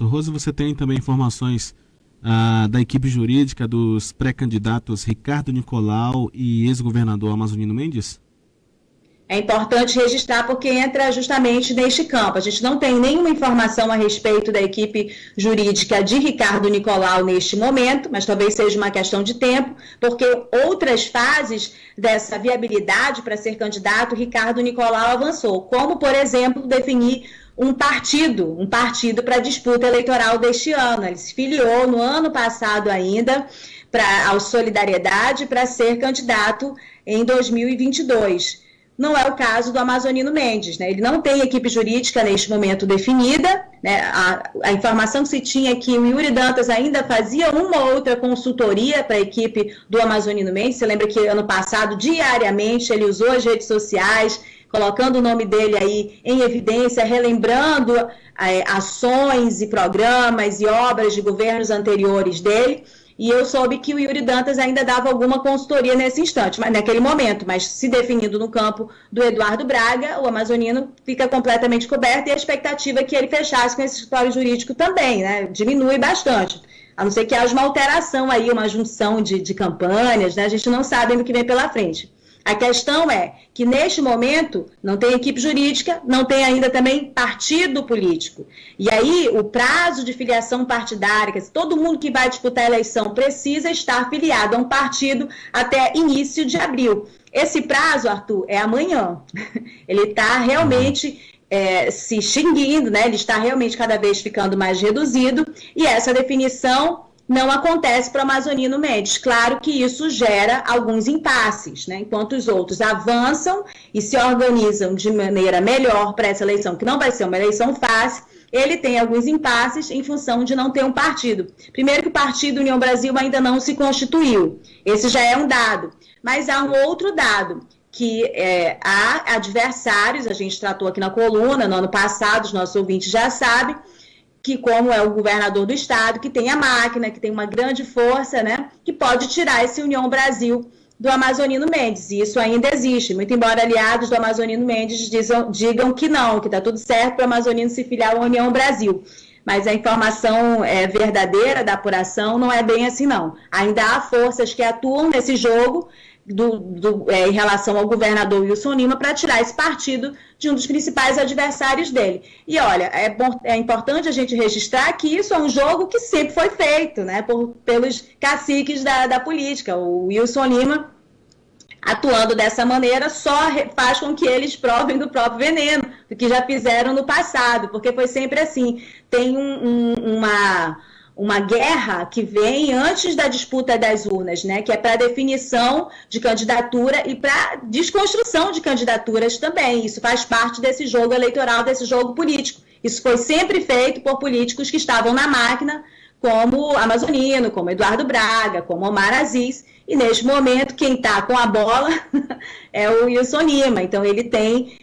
Rose, você tem também informações da equipe jurídica dos pré-candidatos Ricardo Nicolau e ex-governador Amazonino Mendes? É importante registrar porque entra justamente neste campo. A gente não tem nenhuma informação a respeito da equipe jurídica de Ricardo Nicolau neste momento, mas talvez seja uma questão de tempo, porque outras fases dessa viabilidade para ser candidato, Ricardo Nicolau avançou, como, por exemplo, definir um partido para a disputa eleitoral deste ano. Ele se filiou no ano passado ainda ao Solidariedade para ser candidato em 2022. Não é o caso do Amazonino Mendes, né? Ele não tem equipe jurídica neste momento definida, né? A informação que se tinha é que o Yuri Dantas ainda fazia uma ou outra consultoria para a equipe do Amazonino Mendes. Você lembra que ano passado, diariamente, ele usou as redes sociais, colocando o nome dele aí em evidência, relembrando ações e programas e obras de governos anteriores dele. E eu soube que o Yuri Dantas ainda dava alguma consultoria nesse instante, naquele momento, mas se definindo no campo do Eduardo Braga, o amazonino fica completamente coberto e a expectativa é que ele fechasse com esse escritório jurídico também, né? Diminui bastante, a não ser que haja uma alteração aí, uma junção de campanhas, né? A gente não sabe do que vem pela frente. A questão é que, neste momento, não tem equipe jurídica, não tem ainda também partido político. E aí, o prazo de filiação partidária, que todo mundo que vai disputar a eleição precisa estar filiado a um partido até início de abril. Esse prazo, Arthur, é amanhã. Ele está realmente se extinguindo, né? Ele está realmente cada vez ficando mais reduzido, e essa definição não acontece para o Amazonino Mendes. Claro que isso gera alguns impasses, né? Enquanto os outros avançam e se organizam de maneira melhor para essa eleição, que não vai ser uma eleição fácil, ele tem alguns impasses em função de não ter um partido. Primeiro que o partido União Brasil ainda não se constituiu. Esse já é um dado. Mas há um outro dado, que há adversários, a gente tratou aqui na coluna, no ano passado, os nossos ouvintes já sabem, que como é o governador do estado, que tem a máquina, que tem uma grande força, né, que pode tirar esse União Brasil do Amazonino Mendes. E isso ainda existe, muito embora aliados do Amazonino Mendes digam que não, que está tudo certo para o Amazonino se filiar à União Brasil. Mas a informação verdadeira da apuração não é bem assim, não. Ainda há forças que atuam nesse jogo em relação ao governador Wilson Lima para tirar esse partido de um dos principais adversários dele. E olha, é importante a gente registrar que isso é um jogo que sempre foi feito, né, pelos caciques da política. O Wilson Lima, atuando dessa maneira, só faz com que eles provem do próprio veneno, do que já fizeram no passado, porque foi sempre assim. Tem uma guerra que vem antes da disputa das urnas, né, que é para definição de candidatura e para desconstrução de candidaturas também. Isso faz parte desse jogo eleitoral, desse jogo político. Isso foi sempre feito por políticos que estavam na máquina, como Amazonino, como Eduardo Braga, como Omar Aziz, e neste momento quem está com a bola é o Wilson Lima. Então ele tem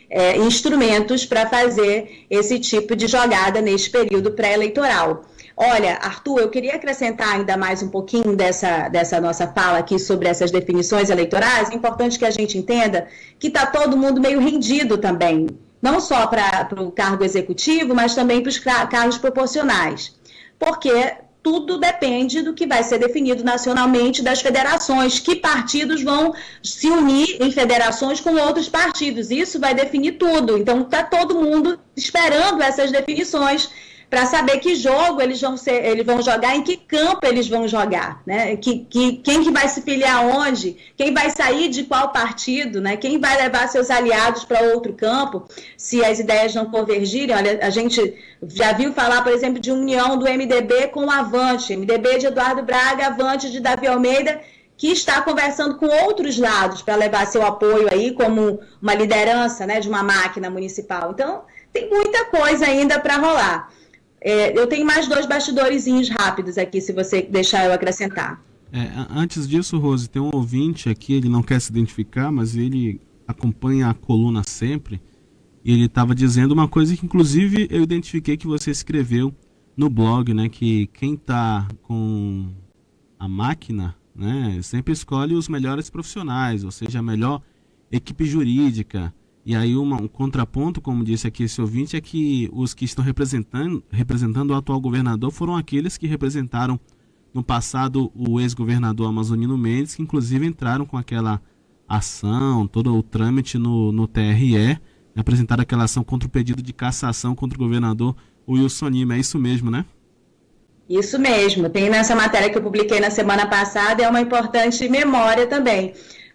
instrumentos para fazer esse tipo de jogada neste período pré-eleitoral. Olha, Arthur, eu queria acrescentar ainda mais um pouquinho dessa nossa fala aqui sobre essas definições eleitorais. É importante que a gente entenda que está todo mundo meio rendido também, não só para o cargo executivo, mas também para os cargos proporcionais, porque tudo depende do que vai ser definido nacionalmente das federações, que partidos vão se unir em federações com outros partidos. Isso vai definir tudo. Então, está todo mundo esperando essas definições para saber que jogo eles vão jogar, em que campo eles vão jogar, né? Quem que vai se filiar onde, quem vai sair de qual partido, né? Quem vai levar seus aliados para outro campo, se as ideias não convergirem. Olha, a gente já viu falar, por exemplo, de união do MDB com o Avante, MDB de Eduardo Braga, Avante de Davi Almeida, que está conversando com outros lados para levar seu apoio aí como uma liderança, né, de uma máquina municipal. Então, tem muita coisa ainda para rolar. Eu tenho mais 2 bastidorzinhos rápidos aqui, se você deixar eu acrescentar. Antes disso, Rose, tem um ouvinte aqui, ele não quer se identificar, mas ele acompanha a coluna sempre, e ele estava dizendo uma coisa que, inclusive, eu identifiquei que você escreveu no blog, né, que quem está com a máquina, né, sempre escolhe os melhores profissionais, ou seja, a melhor equipe jurídica. E aí um contraponto, como disse aqui esse ouvinte, é que os que estão representando o atual governador foram aqueles que representaram no passado o ex-governador Amazonino Mendes, que inclusive entraram com aquela ação, todo o trâmite no TRE, apresentaram aquela ação contra o pedido de cassação contra o governador Wilson Lima. É isso mesmo, né? Isso mesmo. Tem nessa matéria que eu publiquei na semana passada, é uma importante memória também.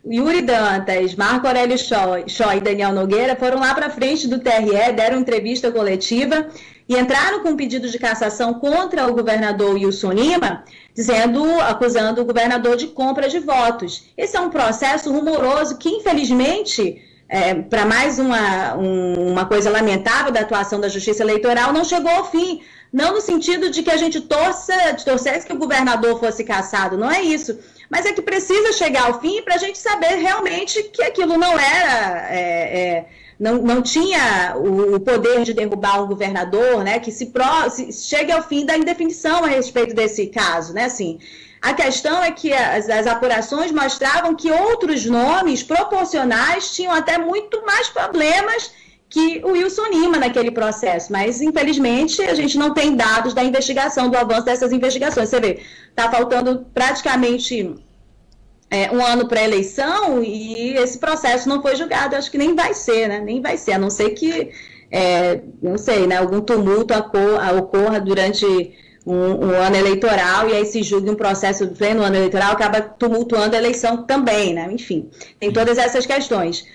Yuri Dantas, Marco Aurélio Chó e Daniel Nogueira foram lá para frente do TRE, deram entrevista coletiva e entraram com um pedido de cassação contra o governador Wilson Lima, acusando o governador de compra de votos. Esse é um processo rumoroso que, infelizmente, para mais uma coisa lamentável da atuação da Justiça Eleitoral, não chegou ao fim. Não no sentido de que a gente torcesse que o governador fosse cassado, não é isso. Mas é que precisa chegar ao fim para a gente saber realmente que aquilo não era, não tinha o poder de derrubar um governador, né? Que se chegue ao fim da indefinição a respeito desse caso, né? Assim, a questão é que as apurações mostravam que outros nomes proporcionais tinham até muito mais problemas que o Wilson Lima naquele processo, mas infelizmente a gente não tem dados da investigação, do avanço dessas investigações. Você vê, está faltando praticamente um ano para a eleição e esse processo não foi julgado. Acho que nem vai ser, né? Nem vai ser, a não ser que, não sei, né, algum tumulto ocorra durante um ano eleitoral e aí se julgue um processo de pleno ano eleitoral, acaba tumultuando a eleição também, né? Enfim, tem todas essas questões.